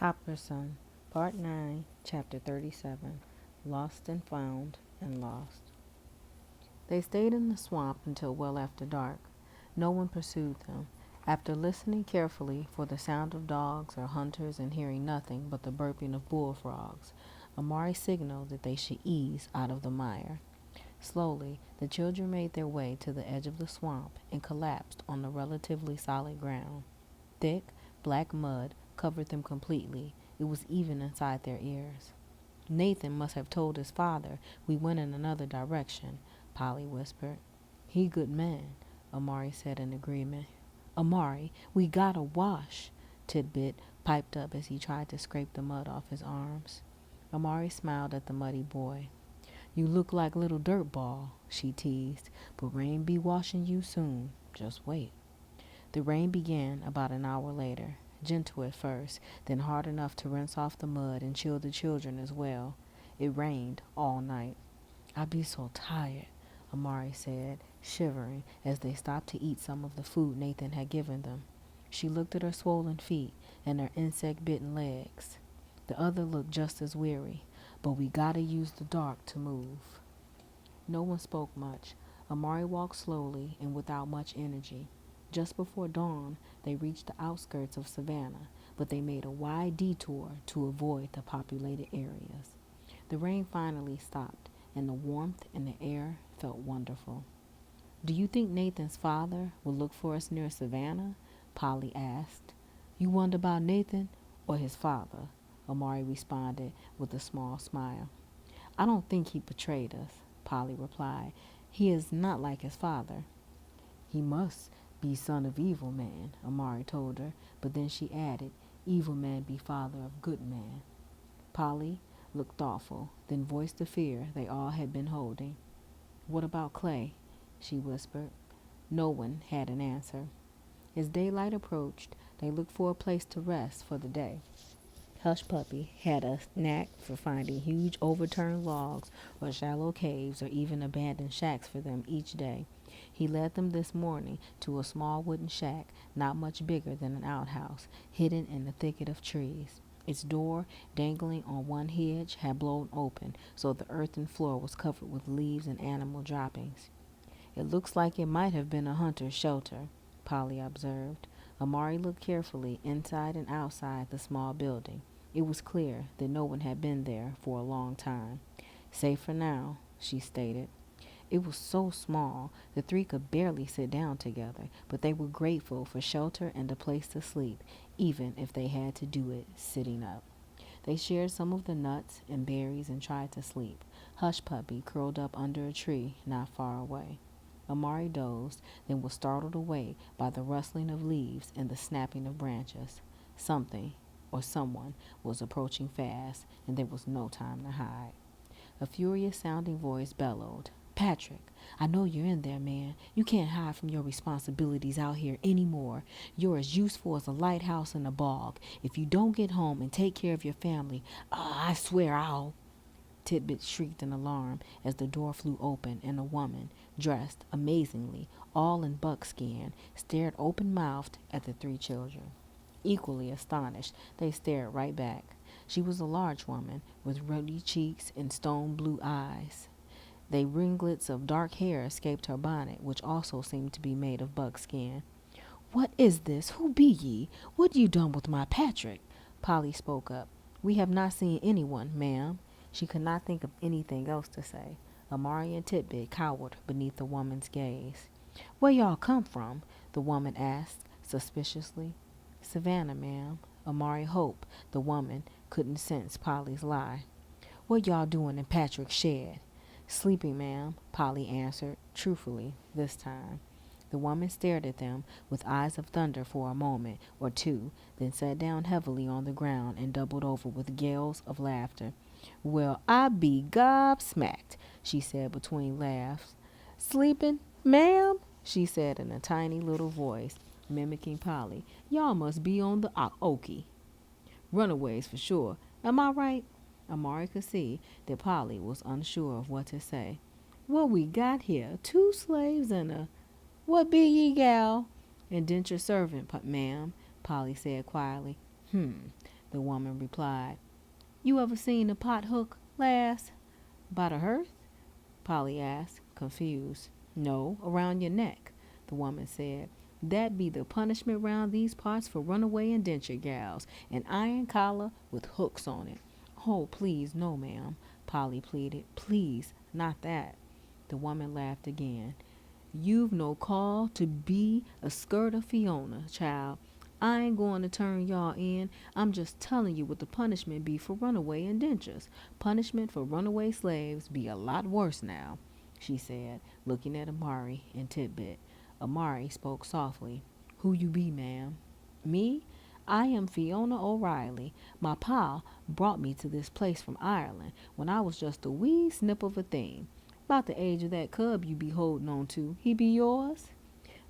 Copperson, Part 9, Chapter 37, Lost and Found and Lost. They stayed in the swamp until well after dark. No one pursued them. After listening carefully for the sound of dogs or hunters and hearing nothing but the burping of bullfrogs, Amari signaled that they should ease out of the mire. Slowly, the children made their way to the edge of the swamp and collapsed on the relatively solid ground. Thick, black mud covered them completely. It was even inside their ears. Nathan must have told his father we went in another direction, Polly whispered. He good man, Amari said in agreement. Amari, we gotta wash, Tidbit piped up as he tried to scrape the mud off his arms. Amari smiled at the muddy boy. You look like little dirtball, she teased, but rain be washing you soon. Just wait. The rain began about an hour later, gentle at first, then hard enough to rinse off the mud and chill the children as well. It rained all night. I be so tired, Amari said, shivering as they stopped to eat some of the food Nathan had given them. She looked at her swollen feet and her insect-bitten legs. The other looked just as weary, but we gotta use the dark to move. No one spoke much. Amari walked slowly and without much energy. Just before dawn, they reached the outskirts of Savannah, but they made a wide detour to avoid the populated areas. The rain finally stopped, and the warmth in the air felt wonderful. Do you think Nathan's father will look for us near Savannah? Polly asked. You wonder about Nathan or his father? Amari responded with a small smile. I don't think he betrayed us, Polly replied. He is not like his father. He must be son of evil man, Amari told her, but then she added, evil man be father of good man. Polly looked thoughtful, then voiced the fear they all had been holding. What about Clay? She whispered. No one had an answer. As daylight approached, they looked for a place to rest for the day. Hush Puppy had a knack for finding huge overturned logs or shallow caves or even abandoned shacks for them each day. He led them this morning to a small wooden shack not much bigger than an outhouse, hidden in a thicket of trees. Its door, dangling on one hedge, had blown open, so the earthen floor was covered with leaves and animal droppings. It looks like it might have been a hunter's shelter, Polly observed. Amari looked carefully inside and outside the small building. It was clear that no one had been there for a long time. Safe for now, she stated. It was so small, the three could barely sit down together, but they were grateful for shelter and a place to sleep, even if they had to do it sitting up. They shared some of the nuts and berries and tried to sleep. Hush Puppy curled up under a tree not far away. Amari dozed, then was startled away by the rustling of leaves and the snapping of branches. Something, or someone, was approaching fast, and there was no time to hide. A furious-sounding voice bellowed, Patrick, I know you're in there, man. You can't hide from your responsibilities out here anymore. You're as useful as a lighthouse in a bog. If you don't get home and take care of your family, I swear I'll... Tidbit shrieked in alarm as the door flew open and a woman, dressed amazingly, all in buckskin, stared open-mouthed at the three children. Equally astonished, they stared right back. She was a large woman with ruddy cheeks and stone-blue eyes. The ringlets of dark hair escaped her bonnet, which also seemed to be made of buckskin. What is this? Who be ye? What you done with my Patrick? Polly spoke up. We have not seen anyone, ma'am. She could not think of anything else to say. Amari and Titbit cowered beneath the woman's gaze. Where y'all come from? The woman asked, suspiciously. Savannah, ma'am. Amari hoped the woman couldn't sense Polly's lie. What y'all doing in Patrick's shed? Sleeping, ma'am, Polly answered, truthfully this time. The woman stared at them with eyes of thunder for a moment or two, then sat down heavily on the ground and doubled over with gales of laughter. Well, I be gobsmacked, she said between laughs. Sleeping, ma'am, she said in a tiny little voice, mimicking Polly. Y'all must be on the Okie. Runaways for sure. Am I right? Amari could see that Polly was unsure of what to say. What we got here? 2 slaves and a... What be ye, gal? Indentured servant, ma'am, Polly said quietly. the woman replied. You ever seen a pot hook, lass? By the hearth? Polly asked, confused. No, around your neck, the woman said. That be the punishment round these parts for runaway indentured gals, an iron collar with hooks on it. Oh, please, no, ma'am, Polly pleaded. Please, not that. The woman laughed again. You've no call to be a skirt of Fiona, child. I ain't going to turn y'all in. I'm just telling you what the punishment be for runaway indentures. Punishment for runaway slaves be a lot worse now, she said, looking at Amari and Titbit. Amari spoke softly. Who you be, ma'am? Me? I am Fiona O'Reilly. My pa brought me to this place from Ireland when I was just a wee snip of a thing. About the age of that cub you be holding on to. He be yours?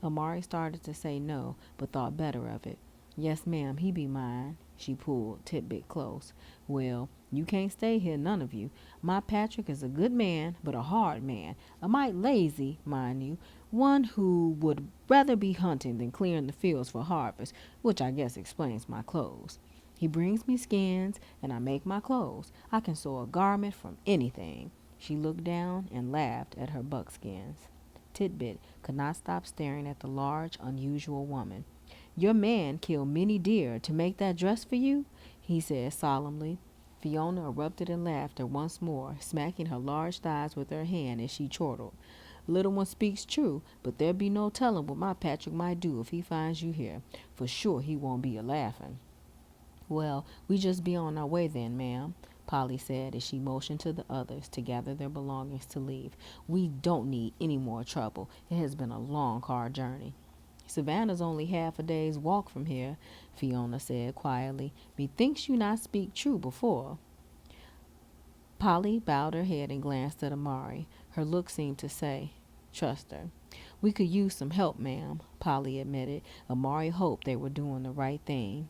Amari started to say no, but thought better of it. Yes, ma'am, he be mine. She pulled Titbit close. Well, you can't stay here, none of you. My Patrick is a good man, but a hard man. A mite lazy, mind you. One who would rather be hunting than clearing the fields for harvest, which I guess explains my clothes. He brings me skins, and I make my clothes. I can sew a garment from anything. She looked down and laughed at her buckskins. Titbit could not stop staring at the large, unusual woman. Your man killed many deer to make that dress for you, he said solemnly. Fiona erupted in laughter once more, smacking her large thighs with her hand as she chortled. Little one speaks true, but there be no telling what my Patrick might do if he finds you here. For sure he won't be a-laughing. Well, we just be on our way then, ma'am, Polly said as she motioned to the others to gather their belongings to leave. We don't need any more trouble. It has been a long, hard journey. Savannah's only half a day's walk from here, Fiona said quietly. Methinks you not speak true before. Polly bowed her head and glanced at Amari. Her look seemed to say, trust her. We could use some help, ma'am, Polly admitted. Amari hoped they were doing the right thing.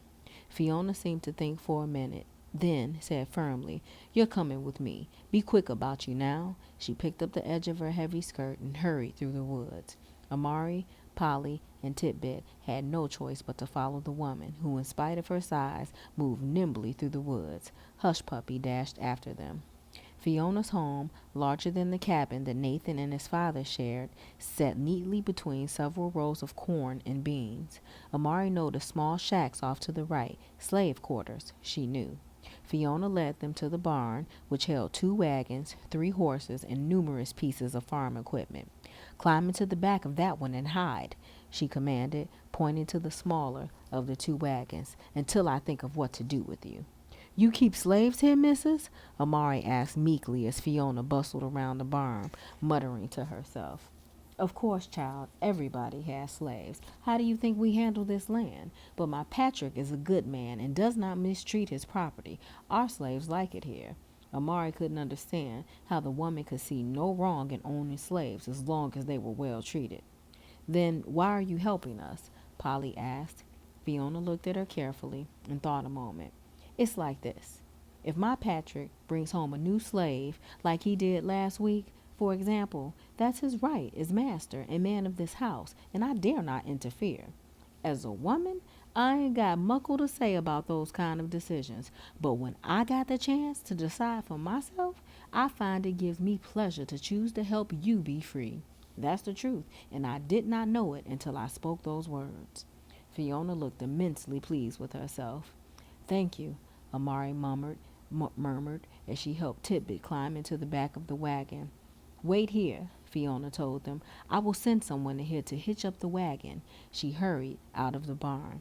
Fiona seemed to think for a minute, then said firmly, You're coming with me. Be quick about you now. She picked up the edge of her heavy skirt and hurried through the woods. Amari, Polly, and Titbit had no choice but to follow the woman, who, in spite of her size, moved nimbly through the woods. Hush Puppy dashed after them. Fiona's home, larger than the cabin that Nathan and his father shared, sat neatly between several rows of corn and beans. Amari noticed small shacks off to the right, slave quarters, she knew. Fiona led them to the barn, which held 2 wagons, 3 horses, and numerous pieces of farm equipment. Climb into the back of that one and hide, she commanded, pointing to the smaller of the 2 wagons, until I think of what to do with you. You keep slaves here, missus? Amari asked meekly as Fiona bustled around the barn, muttering to herself. Of course, child, everybody has slaves. How do you think we handle this land? But my Patrick is a good man and does not mistreat his property. Our slaves like it here. Amari couldn't understand how the woman could see no wrong in owning slaves as long as they were well treated. Then why are you helping us? Polly asked. Fiona looked at her carefully and thought a moment. It's like this. If my Patrick brings home a new slave, like he did last week, for example, that's his right as master and man of this house, and I dare not interfere. As a woman, I ain't got muckle to say about those kind of decisions, but when I got the chance to decide for myself, I find it gives me pleasure to choose to help you be free. That's the truth, and I did not know it until I spoke those words. Fiona looked immensely pleased with herself. Thank you, Amari murmured as she helped Titbit climb into the back of the wagon. Wait here, Fiona told them. I will send someone here to hitch up the wagon. She hurried out of the barn.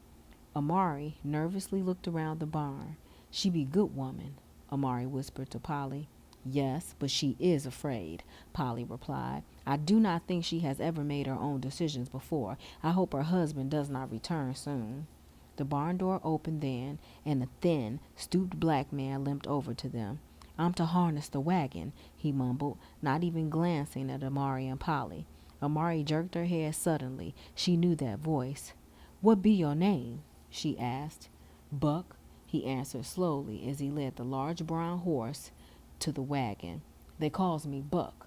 Amari nervously looked around the barn. She be good woman, Amari whispered to Polly. Yes, but she is afraid, Polly replied. I do not think she has ever made her own decisions before. I hope her husband does not return soon. The barn door opened then, and a thin, stooped black man limped over to them. I'm to harness the wagon, he mumbled, not even glancing at Amari and Polly. Amari jerked her head suddenly. She knew that voice. What be your name? She asked. Buck, he answered slowly as he led the large brown horse to the wagon. They calls me Buck.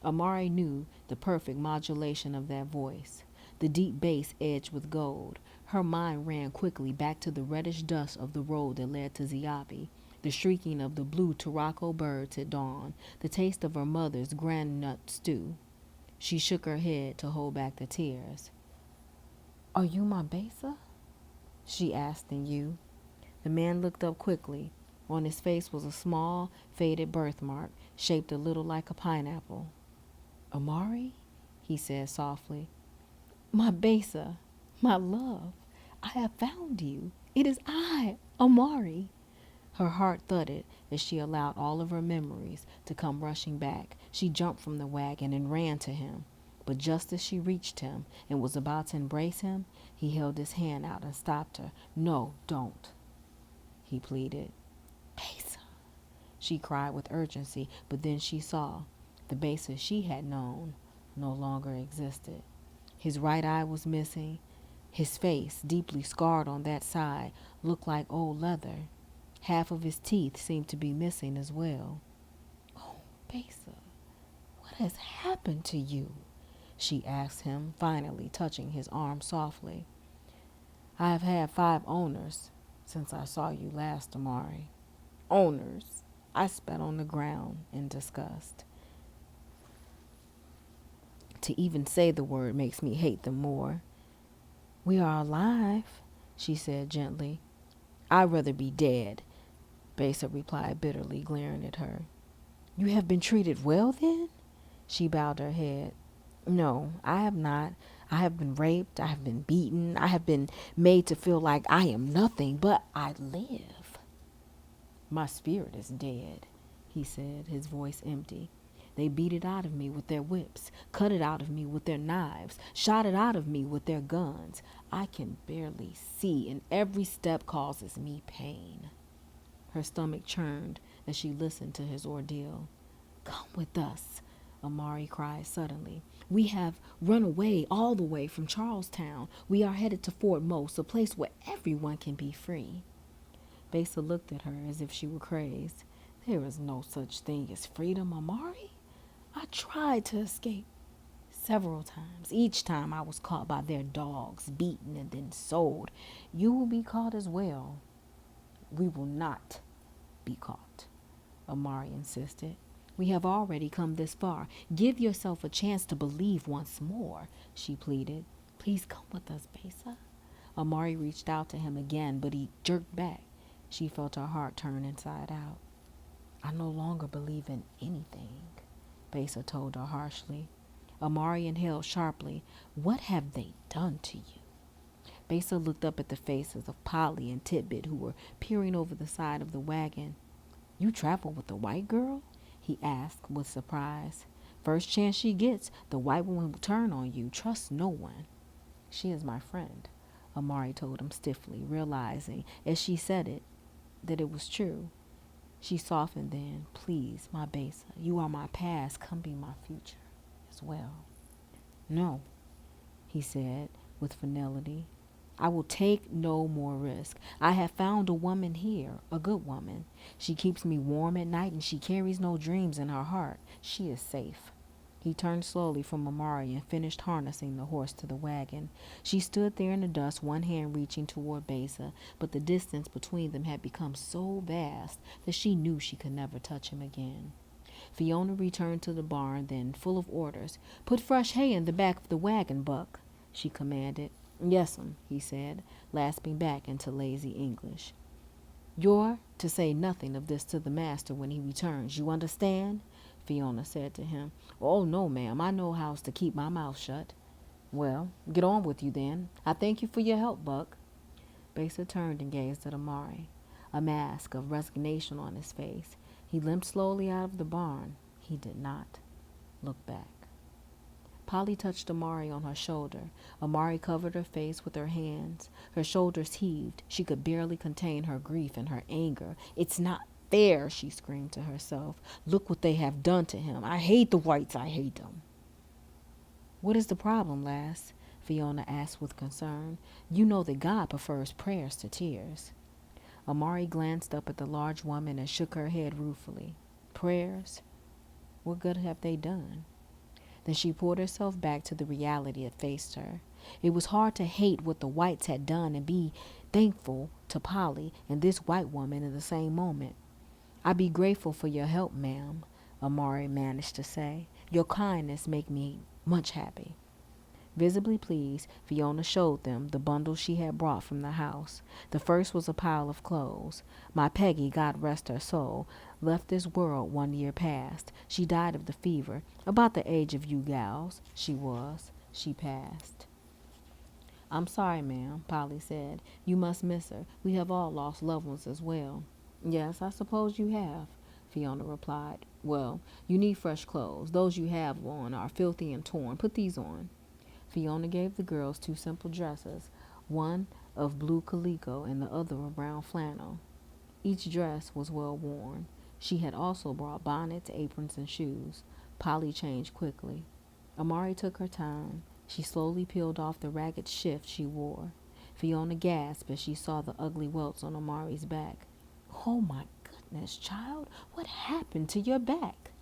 Amari knew the perfect modulation of that voice. the deep bass edged with gold. Her mind ran quickly back to the reddish dust of the road that led to Ziabi, the shrieking of the blue Turako birds at dawn, the taste of her mother's granite stew. She shook her head to hold back the tears. "Are you my Besa?" she asked in you. The man looked up quickly. On his face was a small, faded birthmark, shaped a little like a pineapple. "Amari?" he said softly. "My Besa, my love, I have found you. It is I, Amari." Her heart thudded as she allowed all of her memories to come rushing back. She jumped from the wagon and ran to him. But just as she reached him and was about to embrace him, he held his hand out and stopped her. "No, don't," he pleaded. "Besa," she cried with urgency, but then she saw the Besa she had known no longer existed. His right eye was missing. His face, deeply scarred on that side, looked like old leather. Half of his teeth seemed to be missing as well. "Oh, Besa, what has happened to you?" she asked him, finally touching his arm softly. "I have had 5 owners since I saw you last, Amari." "Owners?" I spat on the ground in disgust. To even say the word makes me hate them more. "We are alive," she said gently. "I'd rather be dead," Besa replied bitterly, glaring at her. "You have been treated well, then?" She bowed her head. "No, I have not. I have been raped. I have been beaten. I have been made to feel like I am nothing, but I live." "My spirit is dead," he said, his voice empty. "They beat it out of me with their whips, cut it out of me with their knives, shot it out of me with their guns. I can barely see, and every step causes me pain." Her stomach churned as she listened to his ordeal. "Come with us," Amari cried suddenly. "We have run away all the way from Charlestown. We are headed to Fort Most, a place where everyone can be free." Besa looked at her as if she were crazed. "There is no such thing as freedom, Amari. I tried to escape several times. Each time I was caught by their dogs, beaten and then sold. You will be caught as well." "We will not be caught," Amari insisted. "We have already come this far. Give yourself a chance to believe once more," she pleaded. "Please come with us, Besa." Amari reached out to him again, but he jerked back. She felt her heart turn inside out. "I no longer believe in anything," Besa told her harshly. Amari inhaled sharply. "What have they done to you?" Besa looked up at the faces of Polly and Titbit, who were peering over the side of the wagon. "You travel with the white girl?" he asked with surprise. "First chance she gets, the white woman will turn on you. Trust no one." "She is my friend," Amari told him stiffly, realizing as she said it that it was true. She softened then. "Please, my Besa, you are my past. Come be my future as well." "No," he said with finality. "I will take no more risk. I have found a woman here, a good woman. She keeps me warm at night and she carries no dreams in her heart. She is safe." He turned slowly from Amari and finished harnessing the horse to the wagon. She stood there in the dust, one hand reaching toward Besa, but the distance between them had become so vast that she knew she could never touch him again. Fiona returned to the barn, then, full of orders. "Put fresh hay in the back of the wagon, Buck," she commanded. "Yes'm," he said, lapsing back into lazy English. "You're to say nothing of this to the master when he returns. You understand?" Fiona said to him. "Oh, no, ma'am. I know how's to keep my mouth shut." "Well, get on with you then. I thank you for your help, Buck." Besa turned and gazed at Amari, a mask of resignation on his face. He limped slowly out of the barn. He did not look back. Polly touched Amari on her shoulder. Amari covered her face with her hands. Her shoulders heaved. She could barely contain her grief and her anger. "It's not fair," she screamed to herself. "Look what they have done to him. I hate the whites. I hate them." "What is the problem, lass?" Fiona asked with concern. "You know that God prefers prayers to tears." Amari glanced up at the large woman and shook her head ruefully. "Prayers? What good have they done?" Then she pulled herself back to the reality that faced her. It was hard to hate what the whites had done and be thankful to Polly and this white woman in the same moment. "I be grateful for your help, ma'am," Amari managed to say. "Your kindness make me much happy." Visibly pleased, Fiona showed them the bundles she had brought from the house. The first was a pile of clothes. "My Peggy, God rest her soul, left this world 1 year past. She died of the fever. About the age of you gals, she was. She passed." "I'm sorry, ma'am," Polly said. "You must miss her. We have all lost loved ones as well." "Yes, I suppose you have," Fiona replied. "Well, you need fresh clothes. Those you have on are filthy and torn. Put these on." Fiona gave the girls 2 simple dresses, one of blue calico and the other of brown flannel. Each dress was well worn. She had also brought bonnets, aprons, and shoes. Polly changed quickly. Amari took her time. She slowly peeled off the ragged shift she wore. Fiona gasped as she saw the ugly welts on Amari's back. "Oh my goodness, child, what happened to your back?"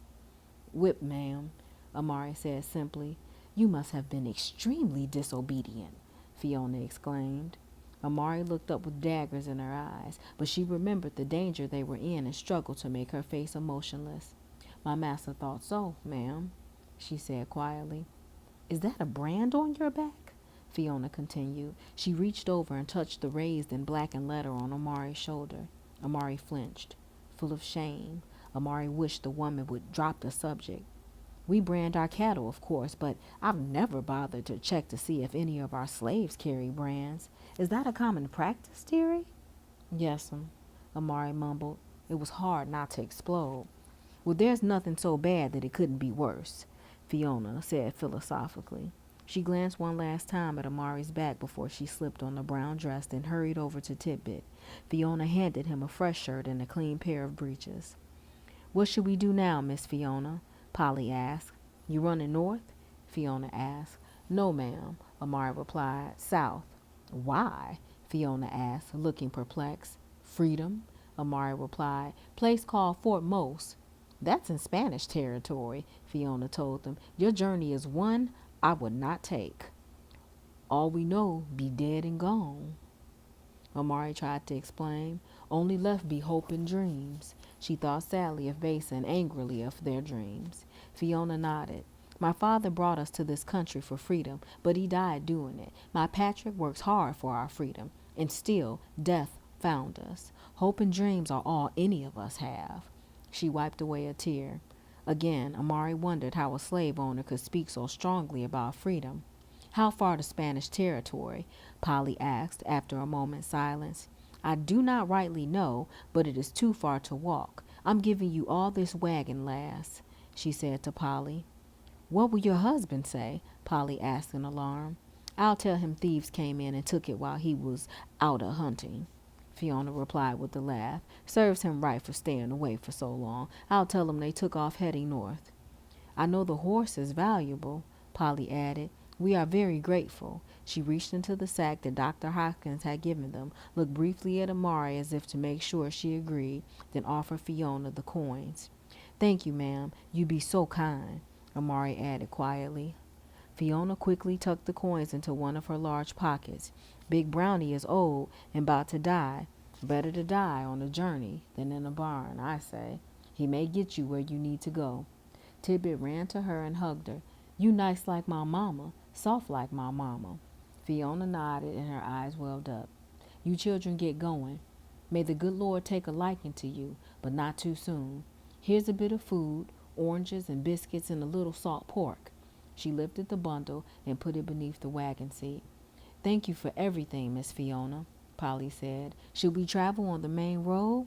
"Whipped, ma'am," Amari said simply. "You must have been extremely disobedient," Fiona exclaimed. Amari looked up with daggers in her eyes, but she remembered the danger they were in and struggled to make her face emotionless. "My master thought so, ma'am," she said quietly. "Is that a brand on your back?" Fiona continued. She reached over and touched the raised and blackened letter on Amari's shoulder. Amari flinched. Full of shame, Amari wished the woman would drop the subject. "We brand our cattle, of course, but I've never bothered to check to see if any of our slaves carry brands. Is that a common practice, dearie?" "Yes'm," Amari mumbled. It was hard not to explode. "Well, there's nothing so bad that it couldn't be worse," Fiona said philosophically. She glanced one last time at Amari's back before she slipped on the brown dress and hurried over to Titbit. Fiona handed him a fresh shirt and a clean pair of breeches. "What should we do now, Miss Fiona?" Polly asked. "You running north?" Fiona asked. "No, ma'am," Amari replied. "South." "Why?" Fiona asked, looking perplexed. "Freedom," Amari replied. "Place called Fort Mose." "That's in Spanish territory," Fiona told them. "Your journey is one I would not take. All we know be dead and gone." Amari tried to explain. "Only left be hope and dreams." She thought sadly of Vasa and angrily of their dreams. Fiona nodded. "My father brought us to this country for freedom, but he died doing it. My Patrick works hard for our freedom, and still death found us. Hope and dreams are all any of us have." She wiped away a tear. Again, Amari wondered how a slave owner could speak so strongly about freedom. "How far to Spanish territory?" Polly asked after a moment's silence. "I do not rightly know, but it is too far to walk. I'm giving you all this wagon, lass," she said to Polly. "What will your husband say?" Polly asked in alarm. "I'll tell him thieves came in and took it while he was out a hunting," Fiona replied with a laugh. "Serves him right for staying away for so long. I'll tell him they took off heading north." "I know the horse is valuable," Polly added. "We are very grateful." She reached into the sack that Dr. Hopkins had given them, looked briefly at Amari as if to make sure she agreed, then offered Fiona the coins. "Thank you, ma'am. You be so kind," Amari added quietly. Fiona quickly tucked the coins into one of her large pockets. "Big Brownie is old and about to die. Better to die on a journey than in a barn, I say. He may get you where you need to go." Tidbit ran to her and hugged her. "You nice like my mama, soft like my mama." Fiona nodded and her eyes welled up. "You children get going. May the good Lord take a liking to you, but not too soon. Here's a bit of food, oranges and biscuits and a little salt pork." She lifted the bundle and put it beneath the wagon seat. "Thank you for everything, Miss Fiona," Polly said. "Should we travel on the main road?"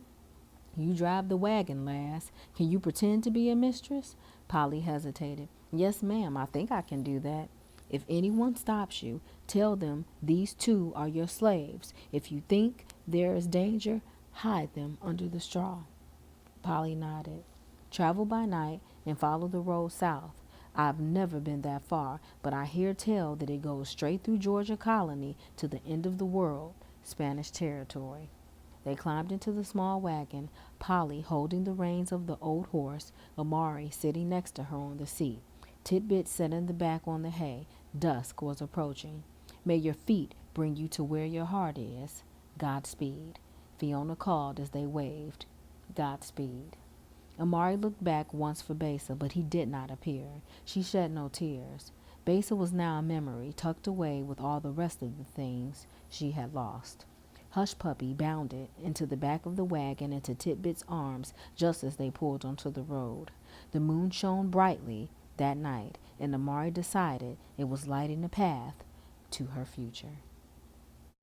"You drive the wagon, lass. Can you pretend to be a mistress?" Polly hesitated. "Yes, ma'am, I think I can do that." "If anyone stops you, tell them these two are your slaves. If you think there is danger, hide them under the straw." Polly nodded. "Travel by night and follow the road south. I've never been that far, but I hear tell that it goes straight through Georgia Colony to the end of the world, Spanish territory." They climbed into the small wagon, Polly holding the reins of the old horse, Amari sitting next to her on the seat. Titbit sat in the back on the hay. Dusk was approaching. May your feet bring you to where your heart is. Godspeed. Fiona called as they waved. Godspeed. Amari looked back once for Besa, but he did not appear. She shed no tears. Besa was now a memory, tucked away with all the rest of the things she had lost. Hush Puppy bounded into the back of the wagon into Titbit's arms just as they pulled onto the road. The moon shone brightly that night, and Amari decided it was lighting the path to her future.